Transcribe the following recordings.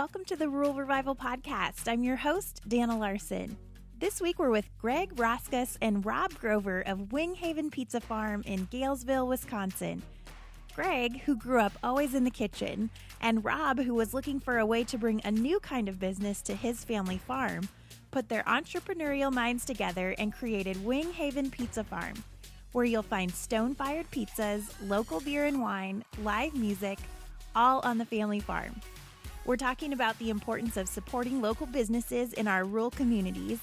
welcome to the Rural Revival Podcast. I'm your host, Dana Larson. This week we're with Greg Roskos and Rob Grover of Winghaven Pizza Farm in Galesville, Wisconsin. Greg, who grew up always in the kitchen, and Rob, who was looking for a way to bring a new kind of business to his family farm, put their entrepreneurial minds together and created Winghaven Pizza Farm, where you'll find stone-fired pizzas, local beer and wine, live music, all on the family farm. We're talking about the importance of supporting local businesses in our rural communities,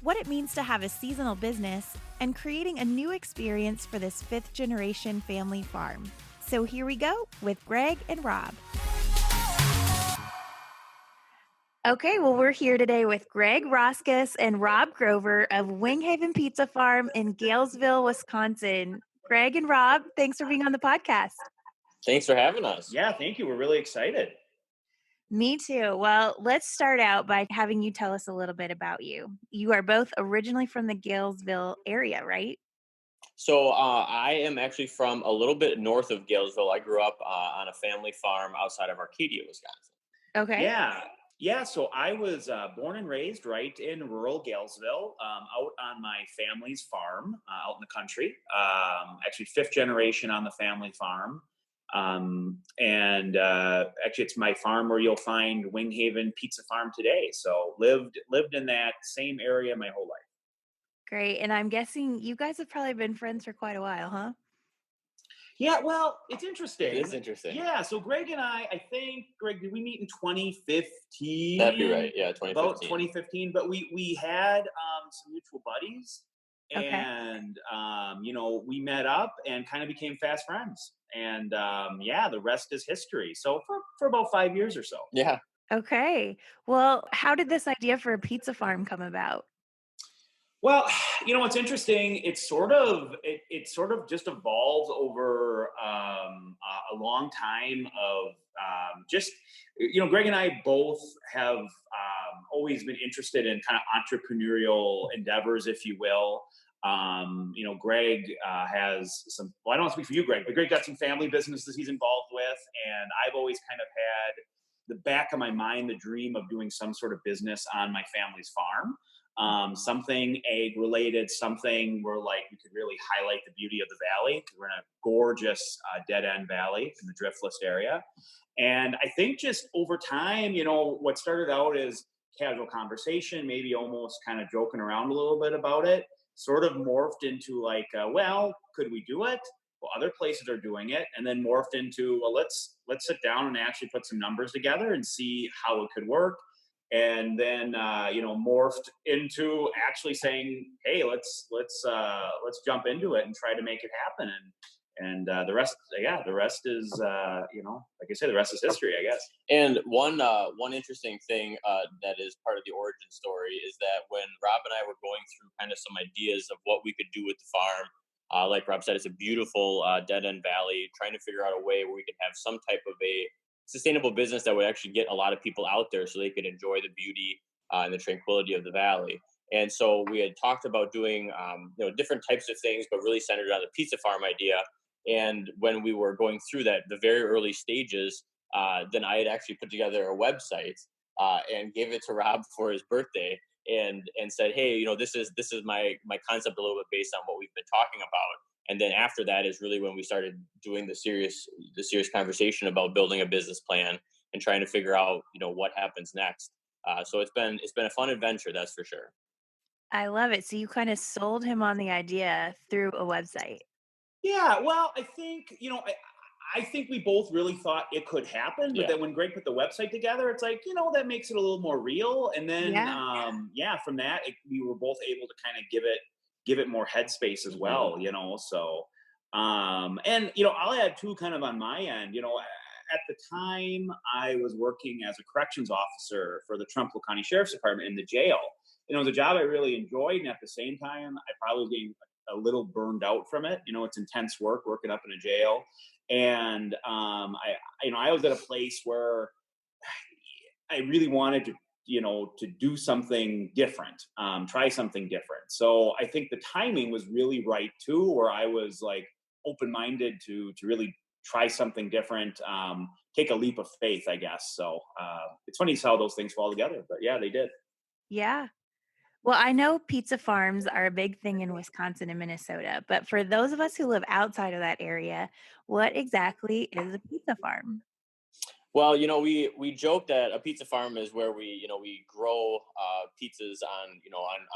what it means to have a seasonal business, and creating a new experience for this fifth-generation family farm. So here we go with Greg and Rob. Okay, well, we're here today with Greg Roskos and Rob Grover of Winghaven Pizza Farm in Galesville, Wisconsin. Greg and Rob, thanks for being on the podcast. Thanks for having us. Yeah, thank you. We're really excited. Me too. Well, let's start out by having you tell us a little bit about you. You are both originally from the Galesville area, right? So I am actually from a little bit north of Galesville. I grew up on a family farm outside of Arcadia, Wisconsin. Okay. Yeah. So I was born and raised right in rural Galesville, out on my family's farm out in the country. Actually, fifth generation on the family farm. Actually it's my farm where you'll find Winghaven Pizza Farm today. So lived in that same area my whole life. Great. And I'm guessing you guys have probably been friends for quite a while, huh? Yeah, well, it's interesting. It is interesting. Yeah, so Greg and I think, Greg, did we meet in 2015? That'd be right. Yeah, 2015. About 2015, but we had some mutual buddies. Okay. And, we met up and kind of became fast friends. And, the rest is history. So for about 5 years or so. Yeah. Okay. Well, how did this idea for a pizza farm come about? Well, what's interesting, it's sort of just evolved over a long time of Greg and I both have always been interested in kind of entrepreneurial endeavors, if you will. Greg has some, well, I don't want to speak for you, Greg, but Greg got some family businesses he's involved with. And I've always kind of had the back of my mind, the dream of doing some sort of business on my family's farm. Something egg related, something where we could really highlight the beauty of the valley. We're in a gorgeous dead end valley in the drift list area. And I think just over time, what started out as casual conversation, maybe almost kind of joking around a little bit about it, sort of morphed into could we do it? Well, other places are doing it, and then morphed into, well, let's sit down and actually put some numbers together and see how it could work. And then, morphed into actually saying, hey, let's jump into it and try to make it happen. And the rest is, like I say, the rest is history, I guess. And one interesting thing that is part of the origin story is that when Rob and I were going through kind of some ideas of what we could do with the farm, like Rob said, it's a beautiful dead end valley, trying to figure out a way where we could have some type of a sustainable business that would actually get a lot of people out there so they could enjoy the beauty and the tranquility of the valley. And so we had talked about doing, different types of things, but really centered on the pizza farm idea. And when we were going through that, the very early stages, then I had actually put together a website and gave it to Rob for his birthday and said, hey, this is my concept a little bit based on what we've been talking about. And then after that is really when we started doing the serious conversation about building a business plan and trying to figure out, what happens next. So it's been a fun adventure, that's for sure. I love it. So you kind of sold him on the idea through a website. Yeah, well, I think, I think we both really thought it could happen, but then when Greg put the website together, it's like, that makes it a little more real. And then, from that, we were both able to kind of give it more headspace as well, so, I'll add too, kind of on my end, at the time I was working as a corrections officer for the Trumbull County Sheriff's Department in the jail. It was a job I really enjoyed. And at the same time, I probably was getting a little burned out from it. It's intense work working up in a jail. And, I was at a place where I really wanted to do something different, try something different. So I think the timing was really right too, where I was open-minded to really try something different, take a leap of faith, I guess. So it's funny how those things fall together, but yeah, they did. Yeah. Well, I know pizza farms are a big thing in Wisconsin and Minnesota, but for those of us who live outside of that area, what exactly is a pizza farm? Well, we joke that a pizza farm is where we grow pizzas on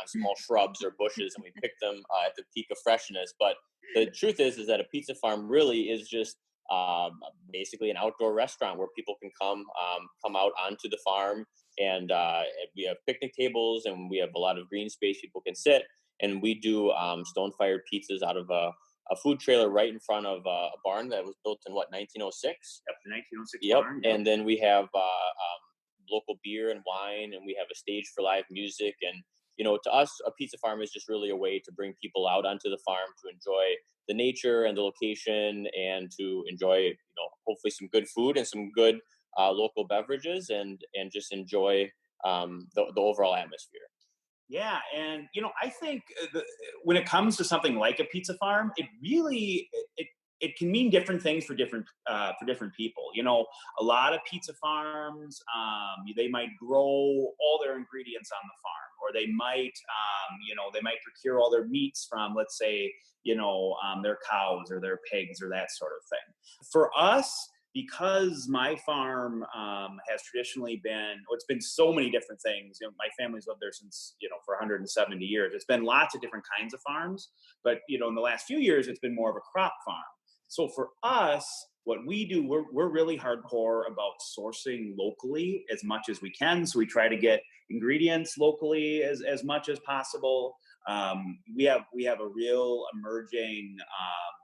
small shrubs or bushes, and we pick them at the peak of freshness. But the truth is that a pizza farm really is just basically an outdoor restaurant where people can come out onto the farm, and we have picnic tables, and we have a lot of green space people can sit, and we do stone fired pizzas out of a food trailer right in front of a barn that was built in 1906. Yep, the 1906 Yep. barn. Yep. And then we have local beer and wine, and we have a stage for live music. And to us, a pizza farm is just really a way to bring people out onto the farm to enjoy the nature and the location, and to enjoy hopefully some good food and some good local beverages, and just enjoy the overall atmosphere. Yeah, and I think when it comes to something like a pizza farm, it really it can mean different things for different people. A lot of pizza farms, they might grow all their ingredients on the farm, or they might procure all their meats from, let's say, their cows or their pigs or that sort of thing. For us, because my farm has traditionally been, it's been so many different things. My family's lived there since, for 170 years. It's been lots of different kinds of farms, but, in the last few years, it's been more of a crop farm. So for us, what we do, we're really hardcore about sourcing locally as much as we can. So we try to get ingredients locally as much as possible. We have a real emerging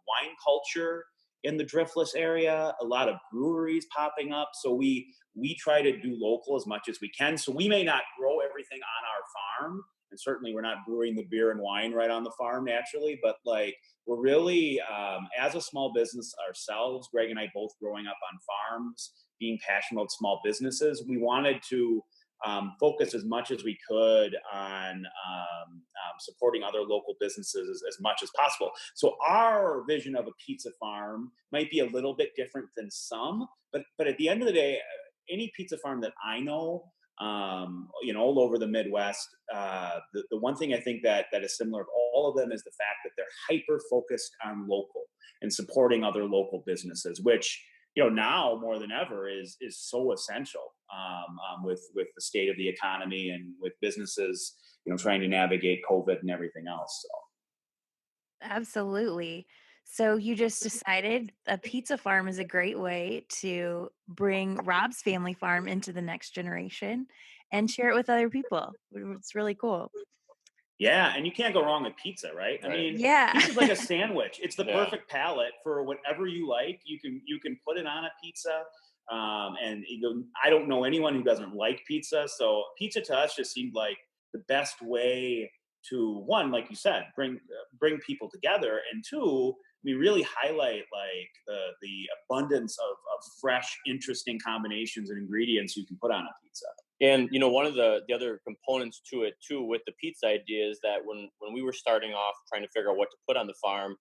wine culture in the Driftless area, a lot of breweries popping up. So we try to do local as much as we can. So we may not grow everything on our farm, and certainly we're not brewing the beer and wine right on the farm naturally, but we're really, as a small business ourselves, Greg and I both growing up on farms, being passionate about small businesses, we wanted to focus as much as we could on supporting other local businesses as much as possible. So our vision of a pizza farm might be a little bit different than some, but at the end of the day, any pizza farm that I know, all over the Midwest, the one thing I think that is similar to all of them is the fact that they're hyper focused on local and supporting other local businesses, which now more than ever is so essential with the state of the economy and with businesses trying to navigate COVID and everything else. So. Absolutely. So you just decided a pizza farm is a great way to bring Rob's family farm into the next generation and share it with other people. It's really cool. Yeah, and you can't go wrong with pizza, right? I mean, yeah, pizza's like a sandwich. It's the Yeah. perfect palette for whatever you like. You can put it on a pizza, and I don't know anyone who doesn't like pizza. So pizza to us just seemed like the best way to, one, like you said, bring people together, and two, we really highlight the abundance of fresh, interesting combinations and ingredients you can put on a pizza. And one of the other components to it too, with the pizza idea, is that when we were starting off trying to figure out what to put on the farm,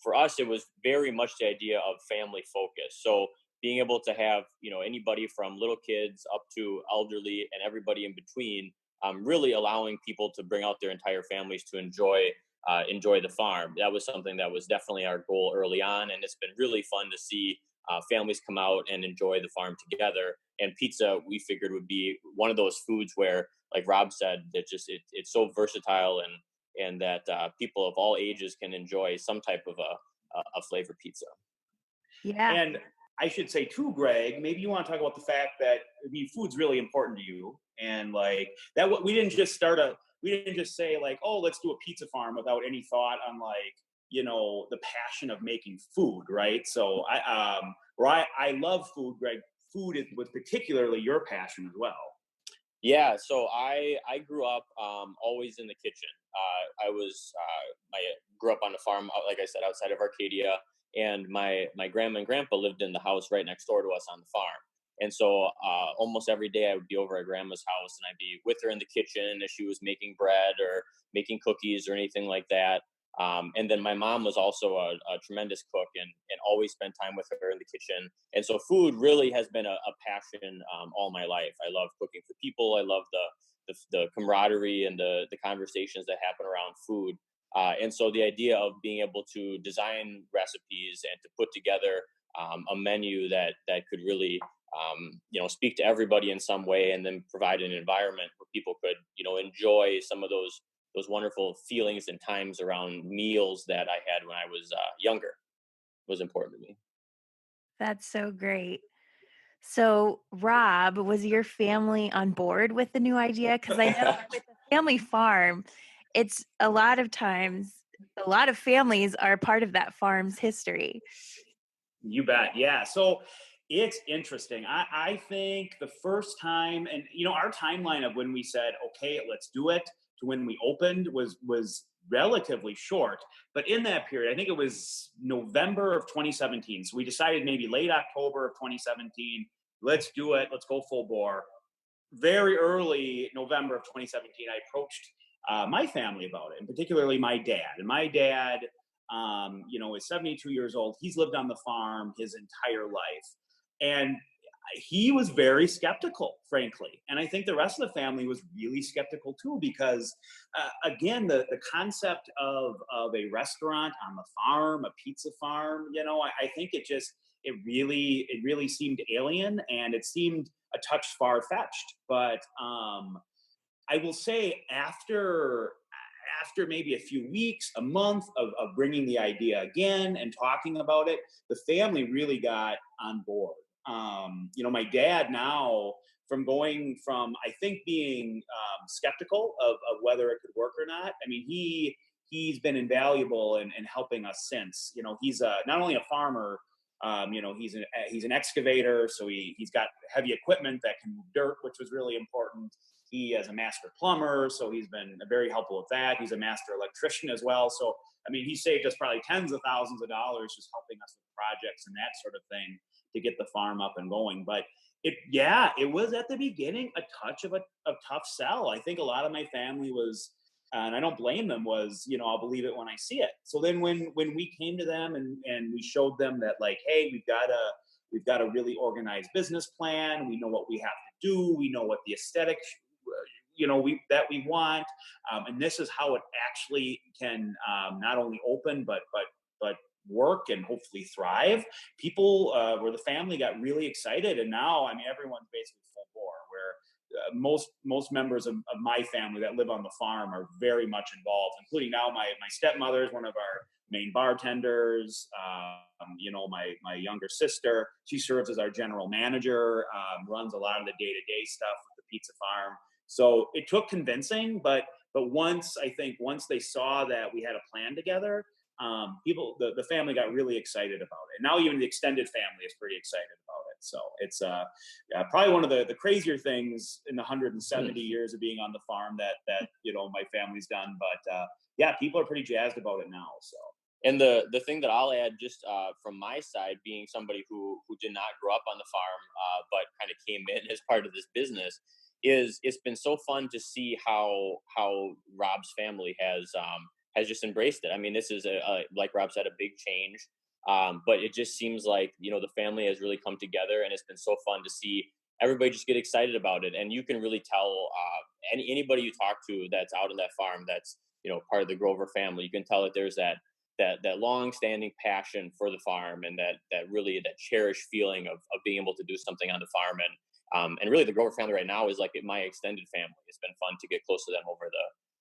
for us it was very much the idea of family focus. So being able to have anybody from little kids up to elderly and everybody in between, really allowing people to bring out their entire families to enjoy the farm. That was something that was definitely our goal early on, and it's been really fun to see families come out and enjoy the farm together. And pizza, we figured, would be one of those foods where, like Rob said, that just it's so versatile, and that people of all ages can enjoy some type of a flavored pizza. yeah. And I should say too, Greg, maybe you want to talk about the fact that food's really important to you, and that we didn't just say oh, let's do a pizza farm without any thought on the passion of making food, right? So I love food, Greg. Food was particularly your passion as well. Yeah, so I grew up always in the kitchen. I grew up on a farm, like I said, outside of Arcadia, and my grandma and grandpa lived in the house right next door to us on the farm. And so almost every day I would be over at grandma's house, and I'd be with her in the kitchen as she was making bread or making cookies or anything like that. And then my mom was also a tremendous cook and always spent time with her in the kitchen. And so food really has been a passion all my life. I love cooking for people. I love the camaraderie and the conversations that happen around food. And so the idea of being able to design recipes and to put together a menu that could really speak to everybody in some way, and then provide an environment where people could enjoy some of those wonderful feelings and times around meals that I had when I was younger was important to me. That's so great. So, Rob, was your family on board with the new idea? Because I know with the family farm, it's a lot of times, a lot of families are part of that farm's history. You bet. Yeah. So it's interesting. I think the first time, and our timeline of when we said, okay, let's do it, to when we opened was relatively short. But in that period, I think it was November of 2017. So we decided maybe late October of 2017, let's do it. Let's go full bore. Very early November of 2017, I approached my family about it, and particularly my dad. And my dad, is 72 years old. He's lived on the farm his entire life. And he was very skeptical, frankly. And I think the rest of the family was really skeptical too, because again, the concept of a restaurant on the farm, a pizza farm, I think it really seemed alien, and it seemed a touch far-fetched. But I will say after maybe a few weeks, a month of bringing the idea again and talking about it, the family really got on board. My dad now, from going from, I think, being skeptical of whether it could work or not, I mean, he's been invaluable in helping us since. He's not only a farmer, he's an excavator, so he's got heavy equipment that can move dirt, which was really important. He is a master plumber, so he's been very helpful with that. He's a master electrician as well. So, I mean, he saved us probably tens of thousands of dollars just helping us with projects and that sort of thing to get the farm up and going. But it was at the beginning a touch of a tough sell. I think a lot of my family was, and I don't blame them, was, I'll believe it when I see it. So then when we came to them and we showed them that, like, hey, we've got a really organized business plan. We know what we have to do. We know what the aesthetic we want, and this is how it actually can not only open but work and hopefully thrive. People, where the family got really excited, and now, I mean, everyone's basically full bore. Where most members of my family that live on the farm are very much involved, including now my stepmother is one of our main bartenders. My younger sister, she serves as our general manager, runs a lot of the day-to-day stuff with the pizza farm. So it took convincing, but once they saw that we had a plan together, the family got really excited about it. Now even the extended family is pretty excited about it. So it's probably one of the crazier things in the 170 years of being on the farm that my family's done. But people are pretty jazzed about it now. So. And the thing that I'll add, just from my side, being somebody who did not grow up on the farm, but kind of came in as part of this business, is it's been so fun to see how Rob's family has just embraced it. I mean, this is like Rob said, a big change, but it just seems like the family has really come together, and it's been so fun to see everybody just get excited about it. And you can really tell anybody you talk to that's out on that farm that's part of the Grover family. You can tell that there's that long-standing passion for the farm, and that really that cherished feeling of being able to do something on the farm. And really the Grover family right now is like my extended family. It's been fun to get close to them over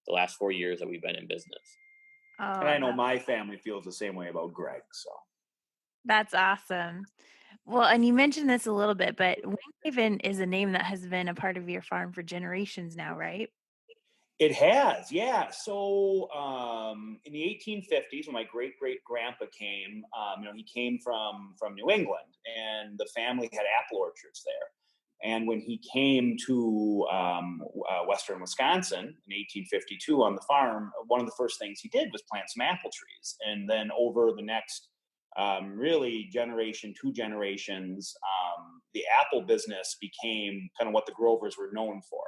the last 4 years that we've been in business. Oh, and I know my family feels the same way about Greg. So that's awesome. Well, and you mentioned this a little bit, but Winghaven is a name that has been a part of your farm for generations now, right? it has, yeah. So in the 1850s, when my great grandpa came, he came from New England, and the family had apple orchards there. And when he came to Western Wisconsin in 1852 on the farm, one of the first things he did was plant some apple trees. And then over the next really two generations, the apple business became kind of what the Grovers were known for.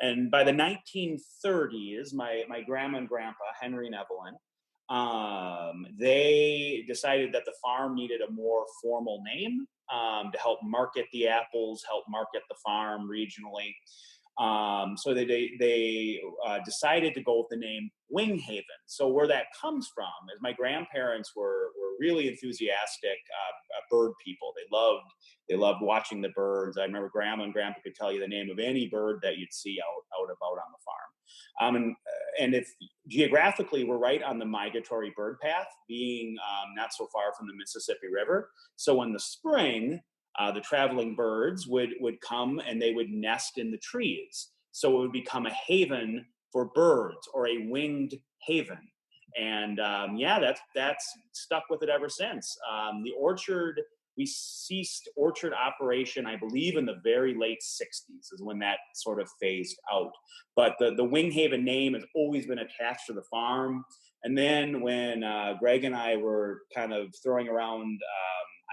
And by the 1930s, my grandma and grandpa, Henry and Evelyn, they decided that the farm needed a more formal name to help market the apples, help market the farm regionally. So they decided to go with the name Winghaven. So where that comes from is my grandparents were really enthusiastic bird people. They loved watching the birds. I remember Grandma and Grandpa could tell you the name of any bird that you'd see out about on the farm. And if geographically we're right on the migratory bird path, being not so far from the Mississippi River. So in the spring, the traveling birds would come and they would nest in the trees. So it would become a haven for birds, or a winged haven. And that's stuck with it ever since. The orchard, we ceased orchard operation, I believe, in the very late 60s is when that sort of phased out. But the Winghaven name has always been attached to the farm. And then when Greg and I were kind of throwing around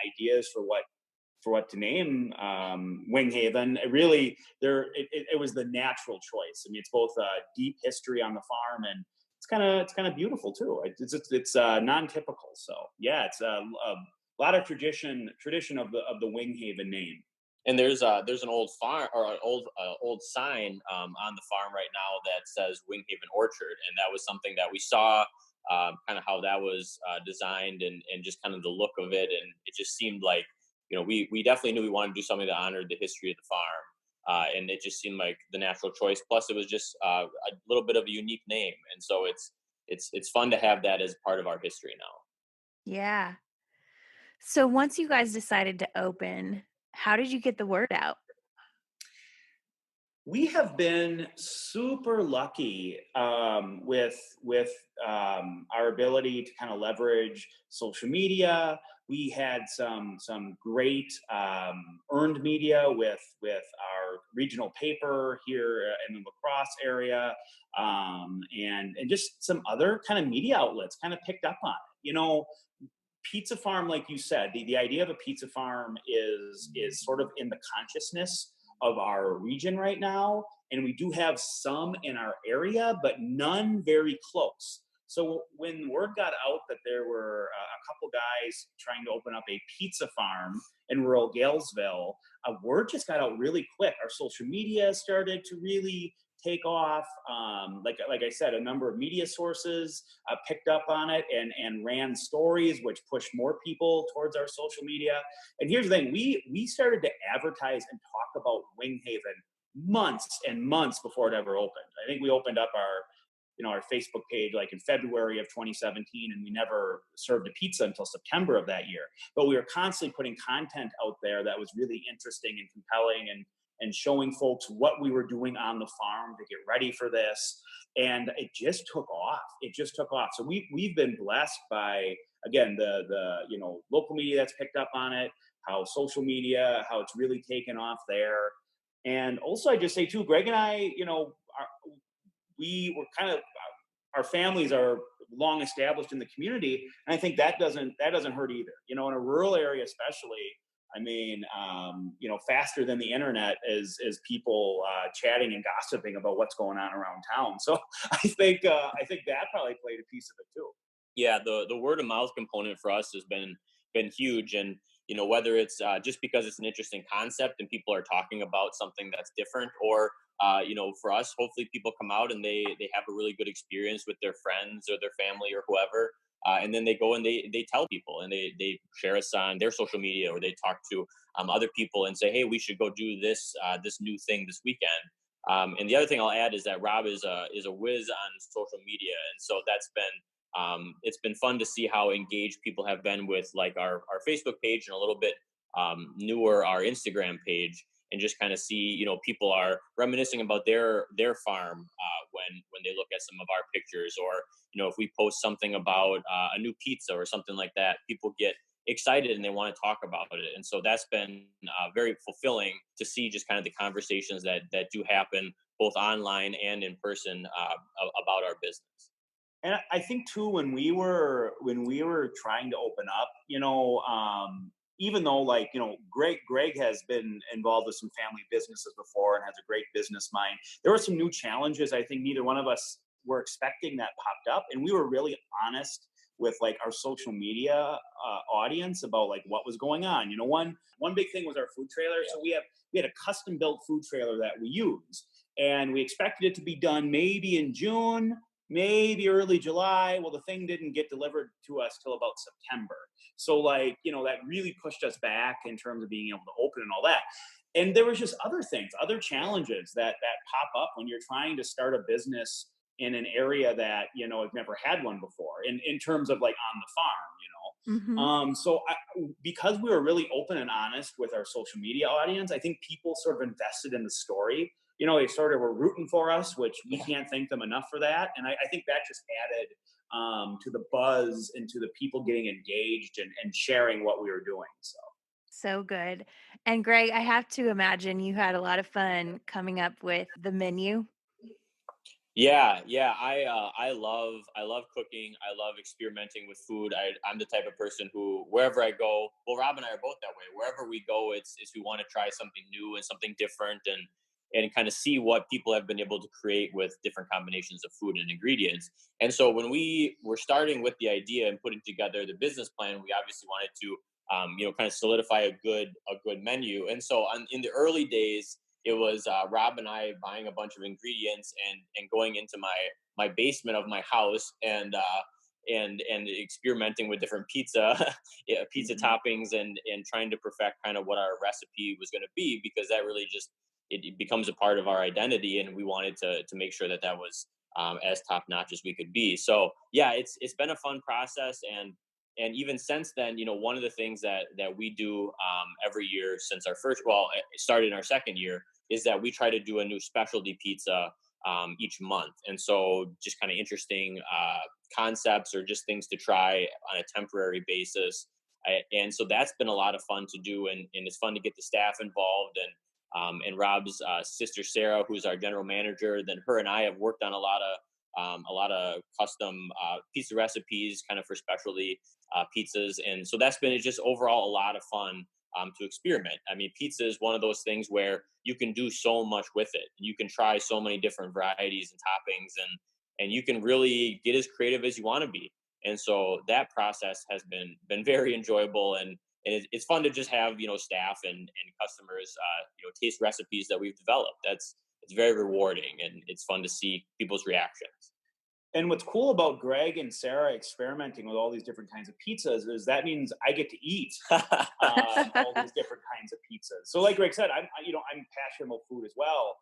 ideas for what to name Winghaven, it was the natural choice. I mean, it's both a deep history on the farm, and it's kind of beautiful too. It's non-typical. So yeah, it's a lot of tradition of the Winghaven name. And there's an old farm, or an old sign on the farm right now that says Winghaven Orchard, and that was something that we saw, kind of how that was designed, and just kind of the look of it, and it just seemed like, we definitely knew we wanted to do something that honored the history of the farm, and it just seemed like the natural choice. Plus, it was just a little bit of a unique name, and so it's fun to have that as part of our history now. Yeah. So once you guys decided to open, how did you get the word out? We have been super lucky with our ability to kind of leverage social media. We had some great earned media with our regional paper here in the La Crosse area, and just some other kind of media outlets kind of picked up on it. Pizza farm, like you said, the idea of a pizza farm is sort of in the consciousness of our region right now, and we do have some in our area, but none very close. So when word got out that there were a couple guys trying to open up a pizza farm in rural Galesville, word just got out really quick. Our social media started to really take off. Like I said, a number of media sources picked up on it and ran stories, which pushed more people towards our social media. And here's the thing: we started to advertise and talk about Winghaven months and months before it ever opened. I think we opened up our Facebook page like in February of 2017, and we never served a pizza until September of that year. But we were constantly putting content out there that was really interesting and compelling, and showing folks what we were doing on the farm to get ready for this. And it just took off. So we've been blessed by, again, the local media that's picked up on it, how social media, how it's really taken off there. And also I just say too, Greg and I, we were kind of, our families are long established in the community. And I think that doesn't hurt either. In a rural area, especially, I mean, faster than the internet is people chatting and gossiping about what's going on around town. So I think that probably played a piece of it too. Yeah, the word of mouth component for us has been huge, and whether it's just because it's an interesting concept and people are talking about something that's different, or for us, hopefully people come out and they have a really good experience with their friends or their family or whoever. And then they go and they tell people, and they share us on their social media, or they talk to other people and say, hey, we should go do this new thing this weekend. And the other thing I'll add is that Rob is a whiz on social media, and so that's been it's been fun to see how engaged people have been with like our Facebook page, and a little bit newer our Instagram page, and just kind of see people are reminiscing about their farm when they look at some of our pictures, or if we post something about a new pizza or something like that, people get excited and they want to talk about it. And so that's been very fulfilling to see just kind of the conversations that do happen both online and in person about our business. And I think too, when we were trying to open up, even though Greg has been involved with some family businesses before and has a great business mind, there were some new challenges I think neither one of us were expecting that popped up, and we were really honest with like our social media audience about like what was going on. You know, one big thing was our food trailer. So we had a custom built food trailer that we use, and we expected it to be done maybe in June, maybe early July. Well, the thing didn't get delivered to us till about September. So like, you know, that really pushed us back in terms of being able to open and all that. And there was just other things, other challenges that pop up when you're trying to start a business in an area that, you know, I've never had one before in terms of like on the farm, you know. Because we were really open and honest with our social media audience, I think people sort of invested in the story. You know, they sort of were rooting for us, which we can't thank them enough for that. And I think that just added to the buzz and to the people getting engaged and sharing what we were doing. So good. And Greg, I have to imagine you had a lot of fun coming up with the menu. Yeah. I love cooking. I love experimenting with food. I'm the type of person who, wherever I go, well, Rob and I are both that way. Wherever we go, it's we want to try something new and something different, and kind of see what people have been able to create with different combinations of food and ingredients. And so when we were starting with the idea and putting together the business plan, we obviously wanted to, kind of solidify a good menu. And so in the early days, it was Rob and I buying a bunch of ingredients and going into my basement of my house and experimenting with different pizza toppings and trying to perfect kind of what our recipe was going to be, because that really just it becomes a part of our identity, and we wanted to make sure that was as top notch as we could be. So yeah, it's been a fun process, and even since then, you know, one of the things that we do every year since it started in our second year, is that we try to do a new specialty pizza each month. And so just kind of interesting concepts or just things to try on a temporary basis. And so that's been a lot of fun to do, and it's fun to get the staff involved, and Rob's sister Sarah, who's our general manager, then her and I have worked on a lot of custom pizza recipes, kind of for specialty pizzas, and so that's been just overall a lot of fun to experiment. I mean, pizza is one of those things where you can do so much with it. You can try so many different varieties and toppings, and you can really get as creative as you want to be. And so that process has been very enjoyable, and it's fun to just have, you know, staff and customers, taste recipes that we've developed. It's very rewarding, and it's fun to see people's reactions. And what's cool about Greg and Sarah experimenting with all these different kinds of pizzas is that means I get to eat all these different kinds of pizzas. So like Greg said, I'm passionate about food as well.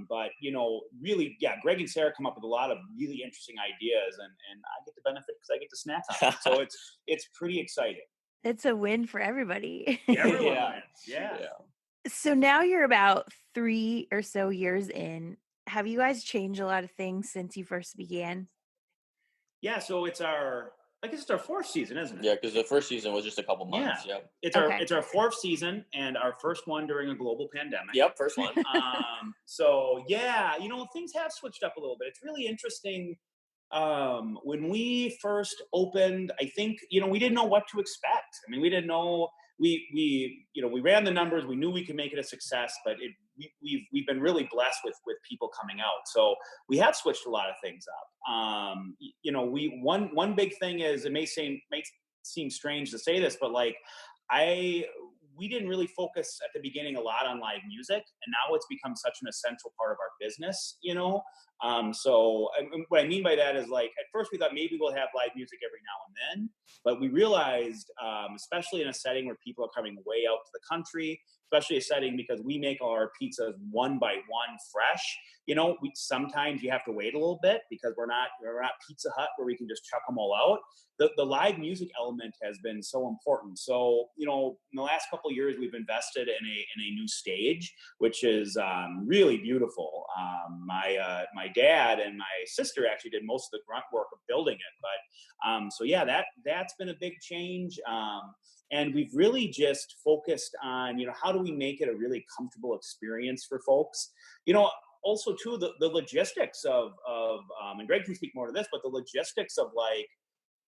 But, you know, really, yeah, Greg and Sarah come up with a lot of really interesting ideas, and I get the benefit because I get to snack on it. So it's pretty exciting. It's a win for everybody. Everyone wins. Yeah. So now you're about 3 or so years in. Have you guys changed a lot of things since you first began? Yeah, so it's our fourth season, isn't it? Yeah, because the first season was just a couple months. Yeah. Yep. It's our fourth season, and our first one during a global pandemic. Yep, first one. So yeah, you know, things have switched up a little bit. It's really interesting. When we first opened, I think, you know, we didn't know what to expect. I mean, we didn't know. We ran the numbers. We knew we could make it a success, but we've been really blessed with people coming out. So we have switched a lot of things up. One big thing is, it may seem strange to say this, but like we didn't really focus at the beginning a lot on live music, and now it's become such an essential part of our business, you know? So what I mean by that is, like, at first we thought maybe we'll have live music every now and then, but we realized, especially in a setting where people are coming way out to the country, especially a setting because we make our pizzas one by one fresh, you know, sometimes you have to wait a little bit because we're not Pizza Hut where we can just chuck them all out. The live music element has been so important. So, you know, in the last couple of years, we've invested in a new stage, which is really beautiful. My dad and my sister actually did most of the grunt work of building it. But so yeah, that's been a big change. And we've really just focused on, you know, how do we make it a really comfortable experience for folks? You know, also too, the logistics of and Greg can speak more to this, but the logistics of like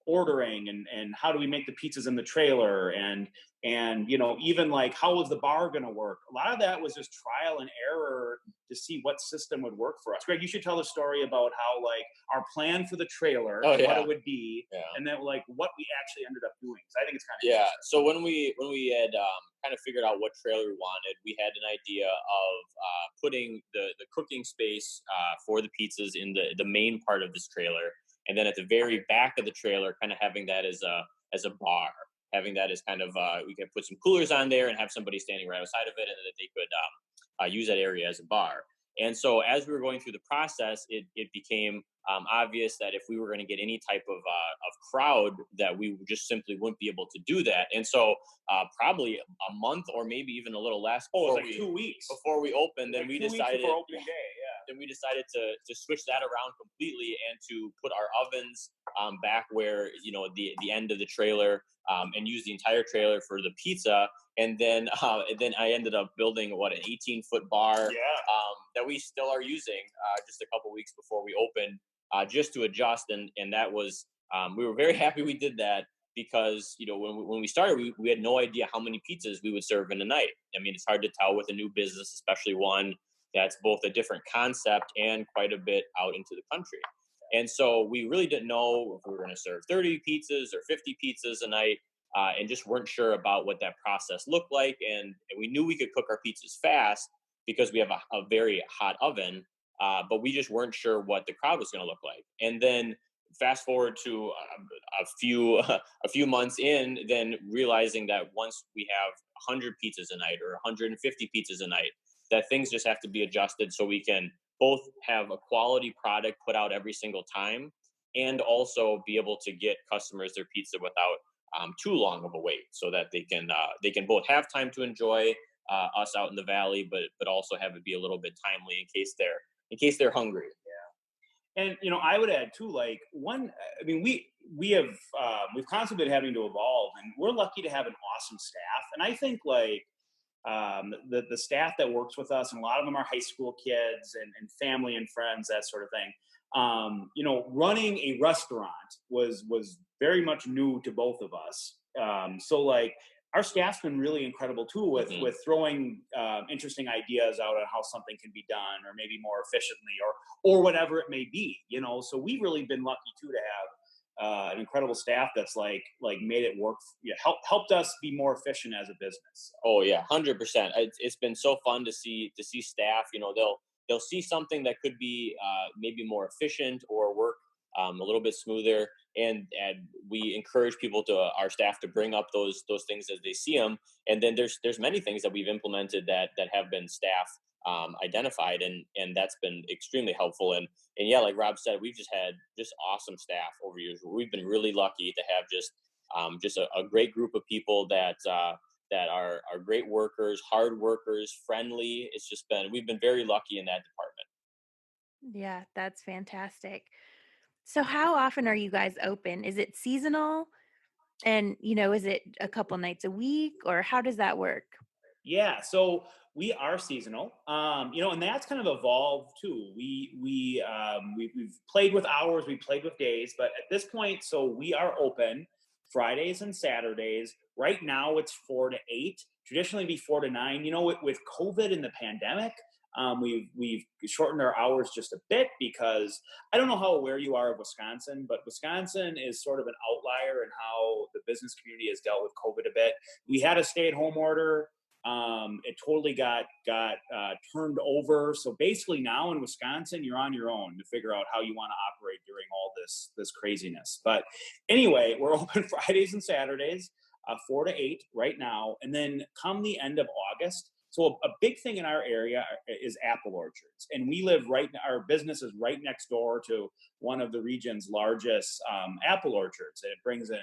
ordering and how do we make the pizzas in the trailer and even like how was the bar going to work. A lot of that was just trial and error to see what system would work for us. Greg, you should tell the story about how like our plan for the trailer, what it would be, and then like what we actually ended up doing. So I think it's kind of interesting. So when we had kind of figured out what trailer we wanted, we had an idea of putting the cooking space for the pizzas in the main part of this trailer, and then at the very back of the trailer, kind of having that as a bar, having that as kind of we could put some coolers on there and have somebody standing right outside of it, and that they could use that area as a bar. And so as we were going through the process, it became obvious that if we were going to get any type of crowd, that we just simply wouldn't be able to do that. And so probably a month or maybe even a little less. It was like 2 weeks before we opened. Then we decided before opening day. Then we decided to switch that around completely and to put our ovens back where the end of the trailer, and use the entire trailer for the pizza. And then I ended up building an 18-foot bar that we still are using just a couple weeks before we opened, just to adjust. And that was we were very happy we did that, because when we started, we had no idea how many pizzas we would serve in a night. I mean, it's hard to tell with a new business, especially one that's both a different concept and quite a bit out into the country. And so we really didn't know if we were going to serve 30 pizzas or 50 pizzas a night, and just weren't sure about what that process looked like. And we knew we could cook our pizzas fast because we have a very hot oven, but we just weren't sure what the crowd was going to look like. And then fast forward to a few months in, then realizing that once we have 100 pizzas a night or 150 pizzas a night, that things just have to be adjusted so we can both have a quality product put out every single time, and also be able to get customers their pizza without too long of a wait, so that they can both have time to enjoy us out in the valley, but also have it be a little bit timely in case they're hungry. And I would add too, like we've constantly been having to evolve, and we're lucky to have an awesome staff. And I think like the staff that works with us, and a lot of them are high school kids and family and friends, that sort of thing. Running a restaurant was very much new to both of us. So like our staff's been really incredible too with throwing interesting ideas out on how something can be done, or maybe more efficiently, or whatever it may be. So we've really been lucky too to have an incredible staff that's like made it work. Helped us be more efficient as a business. Oh yeah, 100%. It's been so fun to see staff. They'll see something that could be maybe more efficient or work a little bit smoother, and we encourage our staff to bring up those things as they see them. And then there's many things that we've implemented that have been staff identified, and that's been extremely helpful. And yeah, like Rob said, we've just had awesome staff over years. We've been really lucky to have just a great group of people that are great workers, hard workers, friendly. We've been very lucky in that department. Yeah, that's fantastic. So how often are you guys open? Is it seasonal? And, is it a couple nights a week, or how does that work? Yeah, so we are seasonal, and that's kind of evolved too. We've played with hours, we played with days, but at this point, so we are open Fridays and Saturdays. Right now, it's 4 to 8. Traditionally, be 4 to 9. With COVID and the pandemic, we've shortened our hours just a bit, because I don't know how aware you are of Wisconsin, but Wisconsin is sort of an outlier in how the business community has dealt with COVID a bit. We had a stay-at-home order. It totally got turned over. So basically now in Wisconsin, you're on your own to figure out how you want to operate during all this craziness. But anyway, we're open Fridays and Saturdays, 4 to 8 right now. And then come the end of August. So a big thing in our area is apple orchards. And we live our business is right next door to one of the region's largest apple orchards. And it brings in,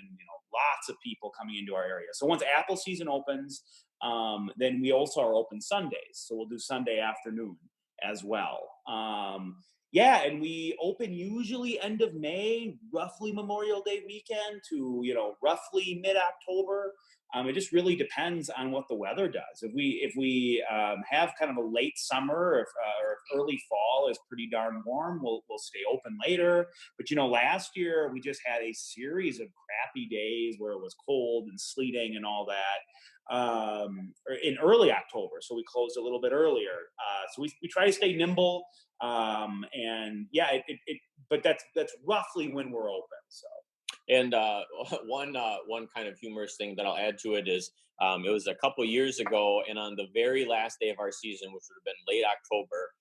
lots of people coming into our area. So once apple season opens, then we also are open Sundays. So we'll do Sunday afternoon as well. And we open usually end of May, roughly Memorial Day weekend to, roughly mid-October. It just really depends on what the weather does. If we have kind of a late summer, or if early fall is pretty darn warm, we'll stay open later. But last year we just had a series of crappy days where it was cold and sleeting and all that, in early October. So we closed a little bit earlier. So we try to stay nimble. And yeah, but that's roughly when we're open. So. And one kind of humorous thing that I'll add to it is it was a couple years ago, and on the very last day of our season, which would have been late October,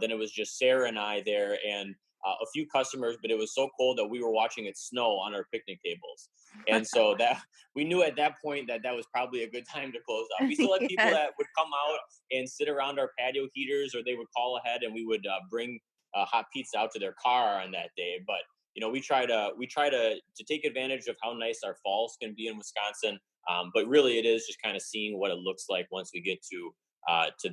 then it was just Sarah and I there, and a few customers, but it was so cold that we were watching it snow on our picnic tables. And so that we knew at that point that was probably a good time to close out. We still had people that would come out and sit around our patio heaters, or they would call ahead and we would bring hot pizza out to their car on that day. But we try to take advantage of how nice our falls can be in Wisconsin. But really, it is just kind of seeing what it looks like once we get to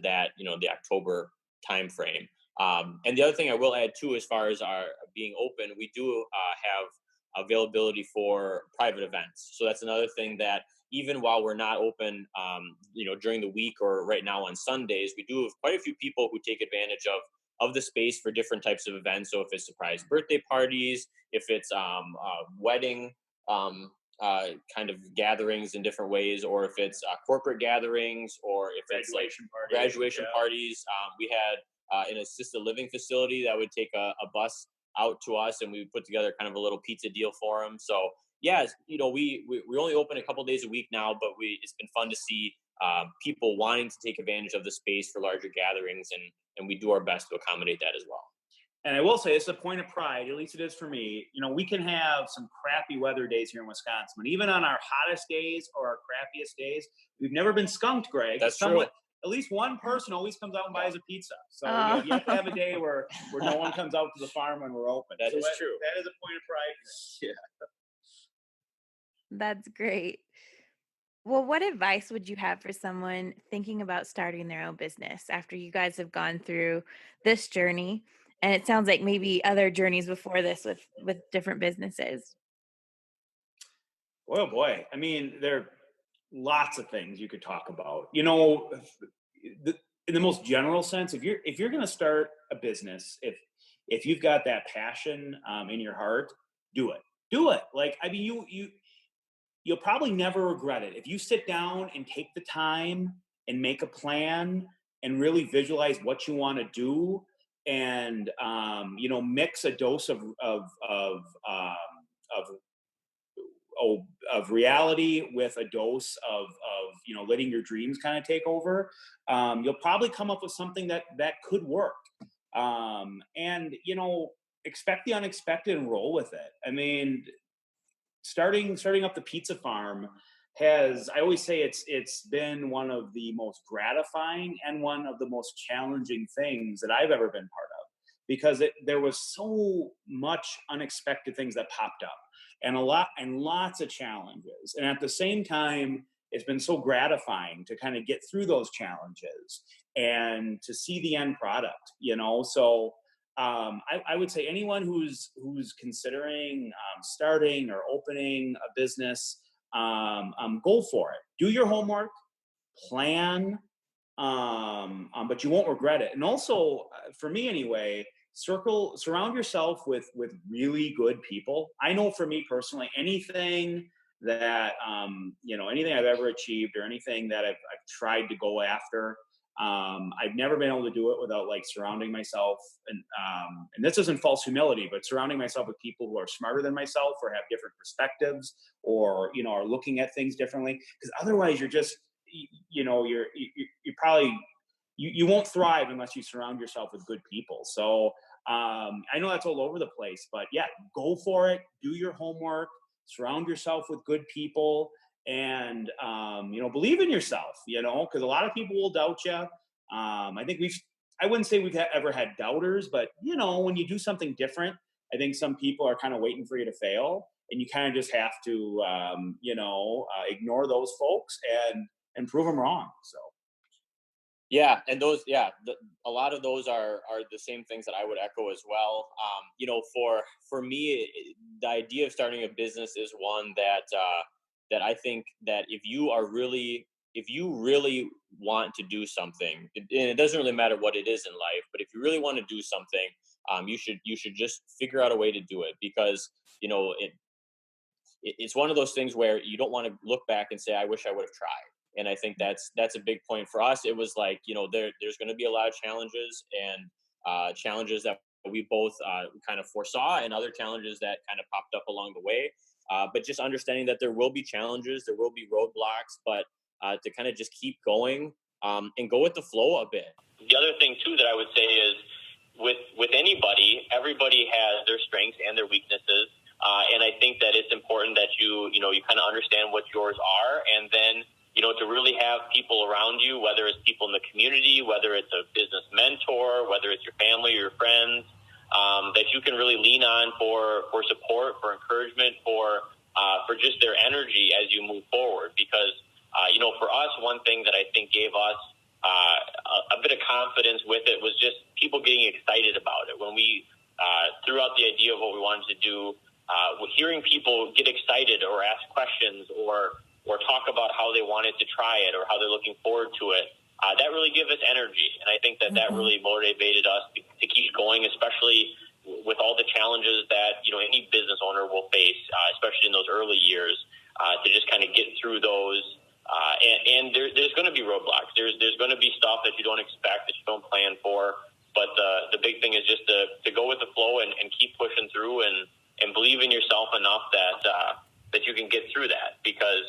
that, the October time frame. And the other thing I will add too, as far as our being open, we do have availability for private events. So that's another thing that even while we're not open, during the week or right now on Sundays, we do have quite a few people who take advantage of the space for different types of events. So if it's surprise birthday parties, if it's wedding kind of gatherings in different ways, or if it's corporate gatherings, or if it's like graduation parties. We had an assisted living facility that would take a bus out to us, and we would put together kind of a little pizza deal for them. So yeah, we only open a couple days a week now, but it's been fun to see people wanting to take advantage of the space for larger gatherings, and we do our best to accommodate that as well. And I will say, it's a point of pride, at least it is for me. We can have some crappy weather days here in Wisconsin, but even on our hottest days or our crappiest days, we've never been skunked, Greg. That's true. At least one person always comes out and buys a pizza. So you have to have a day where no one comes out to the farm when we're open. That is true. That is a point of pride. Yeah. That's great. Well, what advice would you have for someone thinking about starting their own business after you guys have gone through this journey? And it sounds like maybe other journeys before this with different businesses. Oh boy. I mean, there are lots of things you could talk about. In the most general sense, if you're going to start a business, if you've got that passion in your heart, do it. Do it. Like, I mean, you'll probably never regret it if you sit down and take the time and make a plan and really visualize what you want to do, and mix a dose of reality with a dose of letting your dreams kind of take over. You'll probably come up with something that could work, and expect the unexpected and roll with it. I mean, starting up the pizza farm I always say it's been one of the most gratifying and one of the most challenging things that I've ever been part of, because there was so much unexpected things that popped up, and lots of challenges. And at the same time, it's been so gratifying to kind of get through those challenges and to see the end product, So I would say anyone who's considering starting or opening a business, go for it. Do your homework, plan, but you won't regret it. And also, for me anyway, surround yourself with really good people. I know for me personally, anything that anything I've ever achieved, or anything that I've tried to go after, I've never been able to do it without surrounding myself, and this isn't false humility, but surrounding myself with people who are smarter than myself, or have different perspectives, or are looking at things differently. Because otherwise, you're just you're probably you won't thrive unless you surround yourself with good people. So I know that's all over the place, but yeah, go for it. Do your homework. Surround yourself with good people. And believe in yourself, because a lot of people will doubt you. I wouldn't say we've ever had doubters, but when you do something different, I think some people are kind of waiting for you to fail, and you kind of just have to ignore those folks and prove them wrong. So yeah, and a lot of those are the same things that I would echo as well. For me, the idea of starting a business is one that that I think that if you really want to do something, and it doesn't really matter what it is in life, but if you really want to do something, you should just figure out a way to do it, because it's one of those things where you don't want to look back and say, I wish I would have tried. And I think that's a big point for us. It was like, there's going to be a lot of challenges, and challenges that we both kind of foresaw, and other challenges that kind of popped up along the way. But just understanding that there will be challenges, there will be roadblocks, but to kind of just keep going, and go with the flow a bit. The other thing too that I would say is with anybody, everybody has their strengths and their weaknesses. And I think that it's important that you kind of understand what yours are, and then, to really have people around you, whether it's people in the community, whether it's a business mentor, whether it's your family or your friends, that you can really lean on for support, for encouragement, for just their energy as you move forward. Because, for us, one thing that I think gave us a bit of confidence with it was just people getting excited about it. When we threw out the idea of what we wanted to do, hearing people get excited or ask questions or talk about how they wanted to try it or how they're looking forward to it, that really gave us energy. And I think that really motivated us to keep going, especially with all the challenges that, any business owner will face, especially in those early years, to just kind of get through those. And there's going to be roadblocks. There's going to be stuff that you don't expect, that you don't plan for. But the big thing is just to go with the flow and keep pushing through and believe in yourself enough that you can get through that, because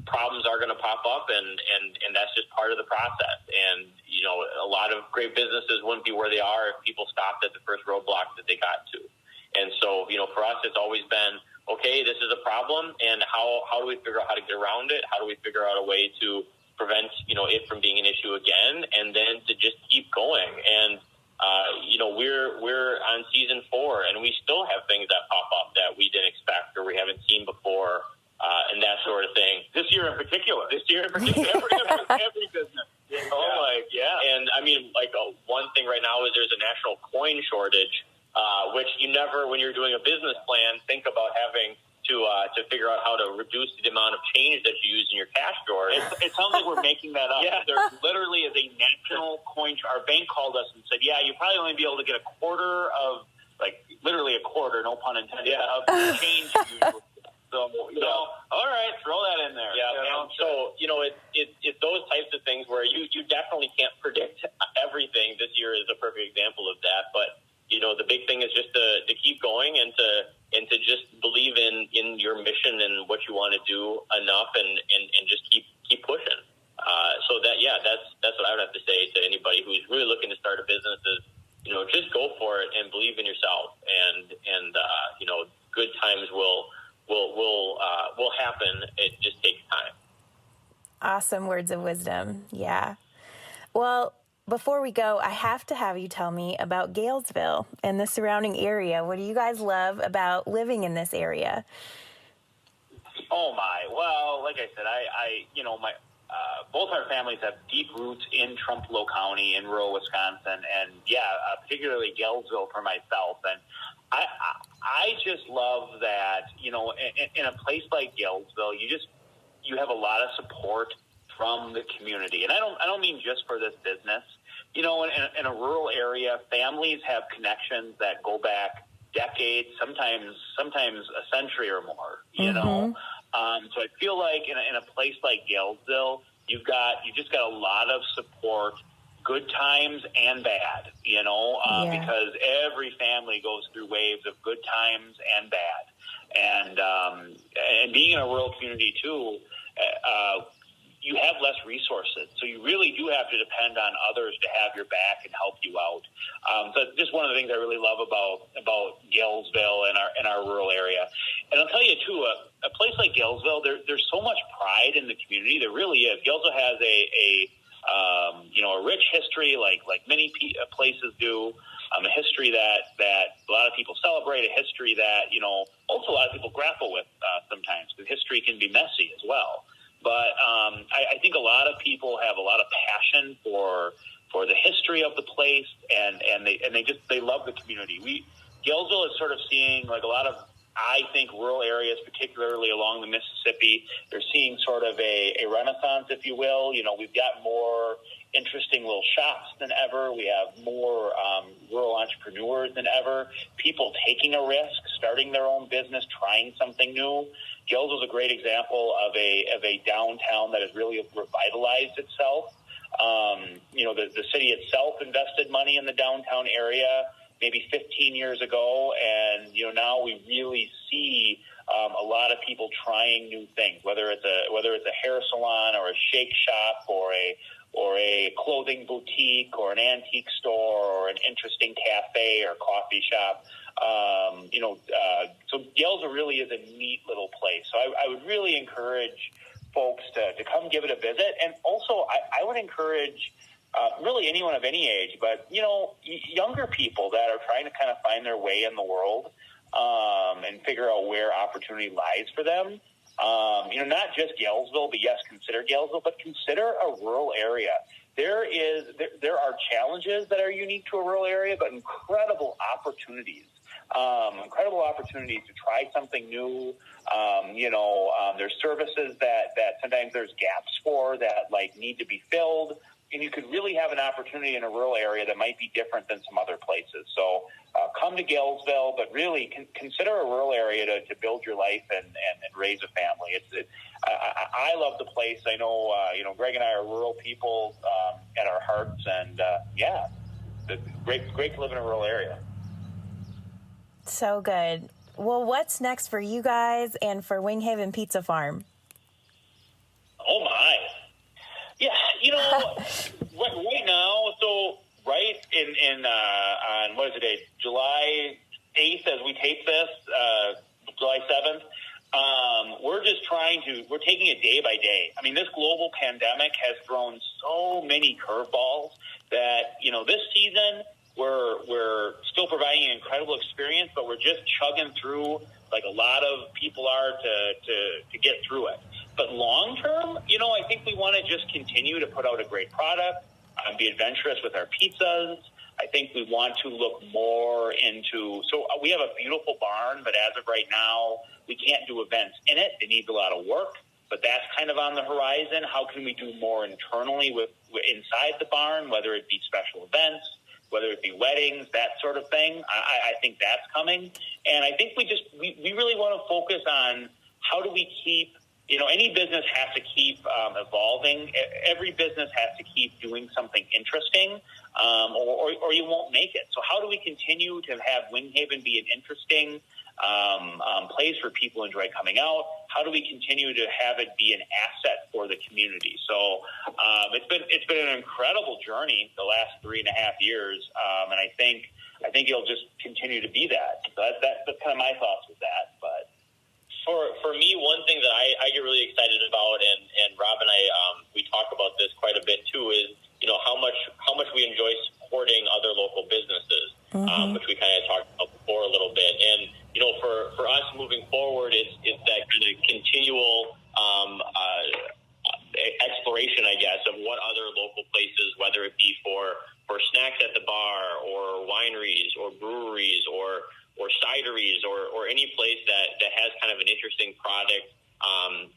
problems are going to pop up, and that's just part of the process. And a lot of great businesses wouldn't be where they are if people stopped at the first roadblock that they got to. And so for us, it's always been, okay, this is a problem, and how do we figure out how to get around it? How do we figure out a way to prevent it from being an issue again, and then to just keep going? And we're on season 4, and we still have things that pop up that we didn't expect or we haven't seen before, and that sort of thing. This year in particular, every business. And I mean, one thing right now is there's a national coin shortage, which you never, when you're doing a business plan, think about having to figure out how to reduce the amount of change that you use in your cash drawer. It sounds like we're making that up. Yeah. There literally is a national coin. Our bank called us and said, you probably only be able to get a quarter of, literally a quarter, no pun intended, of change usually. So, all right, throw that in there. Yeah. So, it's those types of things where you definitely can't predict everything. This year is a perfect example of that. But, the big thing is just to keep going and to just believe in your mission and what you want to do enough and just keep pushing. So that's what I would have to say to anybody who's really looking to start a business is, just go for it and believe in yourself, and good times will happen. It just takes time. Awesome words of wisdom. Yeah. Well, before we go, I have to have you tell me about Galesville and the surrounding area. What do you guys love about living in this area? Oh my! Well, like I said, my both our families have deep roots in Trumpelow County in rural Wisconsin, and particularly Galesville for myself. And I just love that, in a place like Galesville, you have a lot of support from the community. And I don't mean just for this business. In a rural area, families have connections that go back decades, sometimes a century or more, So I feel like in a place like Galesville, you just got a lot of support, good times and bad, because every family goes through waves of good times and bad. And being in a rural community too, you have less resources. So you really do have to depend on others to have your back and help you out. So just one of the things I really love about Galesville and our rural area. And I'll tell you too, a place like Galesville, there's so much pride in the community. There really is. Galesville has a rich history, like many places do. A history that a lot of people celebrate, a history that, also a lot of people grapple with sometimes, because history can be messy as well. But I think a lot of people have a lot of passion for the history of the place, and they love the community. Galesville is sort of seeing like a lot of I think rural areas, particularly along the Mississippi, they're seeing sort of a renaissance, if you will. We've got more interesting little shops than ever. We have more rural entrepreneurs than ever. People taking a risk, starting their own business, trying something new. Galesville is a great example of a downtown that has really revitalized itself. The city itself invested money in the downtown area maybe 15 years ago, and now we really see a lot of people trying new things, whether it's a hair salon or a shake shop or a clothing boutique or an antique store or an interesting cafe or coffee shop. So Galesville really is a neat little place. So I would really encourage folks to come give it a visit, and also I would encourage really anyone of any age, but younger people that are trying to kind of find their way in the world and figure out where opportunity lies for them. Not just Galesville, but yes, consider Galesville, but consider a rural area. There are challenges that are unique to a rural area, but incredible opportunities. To try something new. There's services that sometimes there's gaps for that need to be filled. And you could really have an opportunity in a rural area that might be different than some other places. So come to Galesville, but really consider a rural area to build your life and raise a family. I love the place. I know, Greg and I are rural people at our hearts, and great to live in a rural area. So good. Well, what's next for you guys and for Winghaven Pizza Farm? Oh my. Yeah, right now, so right in on what is it, July 8th, as we tape this, July 7th, we're taking it day by day. I mean, this global pandemic has thrown so many curveballs that, this season we're still providing an incredible experience, but we're just chugging through like a lot of people are to get through it. But long term, I think we want to just continue to put out a great product, be adventurous with our pizzas. I think we want to look more into, so we have a beautiful barn, but as of right now, we can't do events in it. It needs a lot of work, but that's kind of on the horizon. How can we do more internally with inside the barn, whether it be special events, whether it be weddings, that sort of thing. I think that's coming. And I think we really want to focus on how do we keep, any business has to keep evolving. Every business has to keep doing something interesting, or you won't make it. So how do we continue to have Winghaven be an interesting place for people to enjoy coming out? How do we continue to have it be an asset for the community? So it's been an incredible journey the last 3.5 years, and I think it'll just continue to be that. So that's kind of my thoughts with that. But for me, one thing that I get really excited about, and Rob and I we talk about this quite a bit too, is how much we enjoy supporting other local businesses, which we kind of talked about before a little bit. And for us moving forward, it's that kind of continual exploration, I guess, of what other local places, whether it be for snacks at the bar, or wineries, or breweries, or cideries, or any place that has kind of an interesting product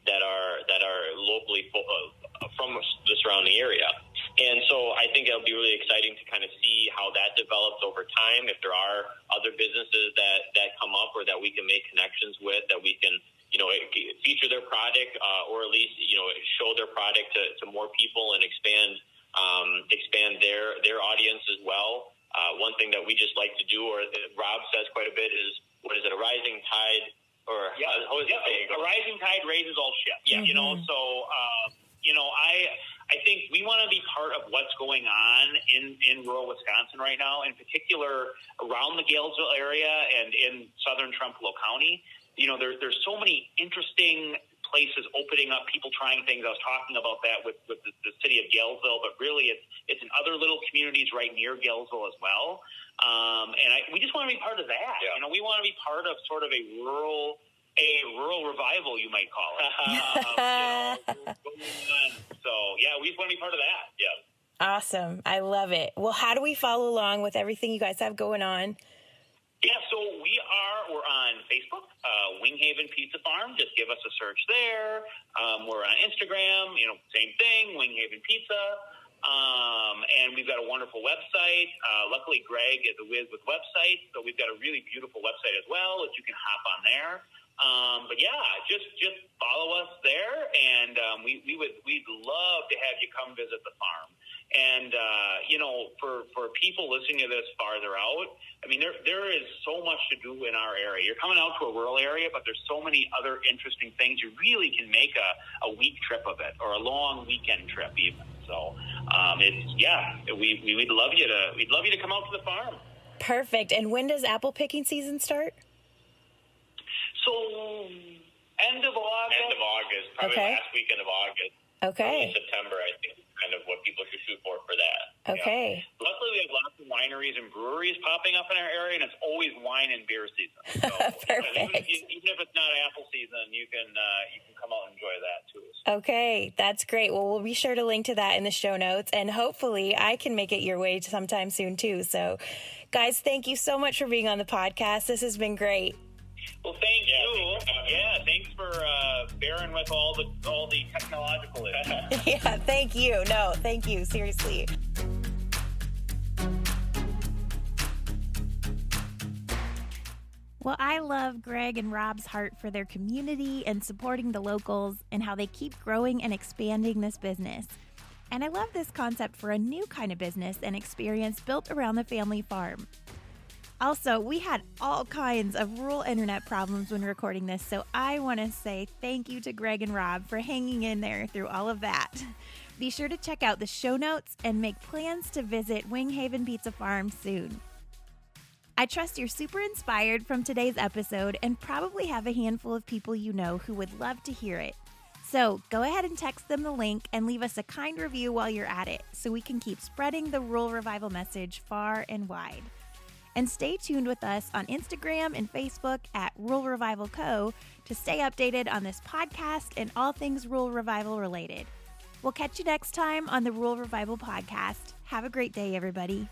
that are locally from the surrounding area. And so I think it'll be really exciting to kind of see how that develops over time. If there are other businesses that come up, or that we can make connections with, that we can feature their product, or at least show their product to more people and expand their audience as well. One thing that we just like to do, or Rob says quite a bit, is, what is it, a rising tide, or how is it saying? A rising tide raises all ships. Yeah. I think we want to be part of what's going on in rural Wisconsin right now, in particular around the Galesville area and in southern Trempealeau County. There's so many interesting places opening up, people trying things. I was talking about that with the city of Galesville, but really it's in other little communities right near Galesville as well. We just want to be part of that. Yeah. We want to be part of sort of a rural revival, you might call it. So we just want to be part of that. Yeah. Awesome. I love it. Well, how do we follow along with everything you guys have going on? Yeah, so we're on Facebook, Winghaven Pizza Farm. Just give us a search there. We're on Instagram, same thing, Winghaven Pizza. And we've got a wonderful website. Luckily, Greg is a whiz with websites, so we've got a really beautiful website as well that you can hop on there. But yeah, just follow us there, and we'd love to have you come visit the farm. And for people listening to this farther out, I mean, there is so much to do in our area. You're coming out to a rural area, but there's so many other interesting things. You really can make a week trip of it, or a long weekend trip even. So we'd love you to come out to the farm. Perfect. And when does apple picking season start? So end of August, probably last weekend of August. Okay. Early September, I think, is kind of what people should shoot for that. Okay. Yeah. Luckily, we have lots of wineries and breweries popping up in our area, and it's always wine and beer season. So, Perfect. Even if it's not apple season, you can come out and enjoy that too. Okay, that's great. Well, we'll be sure to link to that in the show notes, and hopefully I can make it your way sometime soon too. So, guys, thank you so much for being on the podcast. This has been great. Well, thank you. Thanks for bearing with all the technological issues. Yeah, thank you. No, thank you. Seriously. Well, I love Greg and Rob's heart for their community and supporting the locals and how they keep growing and expanding this business. And I love this concept for a new kind of business and experience built around the family farm. Also, we had all kinds of rural internet problems when recording this, so I want to say thank you to Greg and Rob for hanging in there through all of that. Be sure to check out the show notes and make plans to visit Winghaven Pizza Farm soon. I trust you're super inspired from today's episode and probably have a handful of people you know who would love to hear it. So go ahead and text them the link and leave us a kind review while you're at it so we can keep spreading the Rural Revival message far and wide. And stay tuned with us on Instagram and Facebook at Rural Revival Co. to stay updated on this podcast and all things Rural Revival related. We'll catch you next time on the Rural Revival podcast. Have a great day, everybody.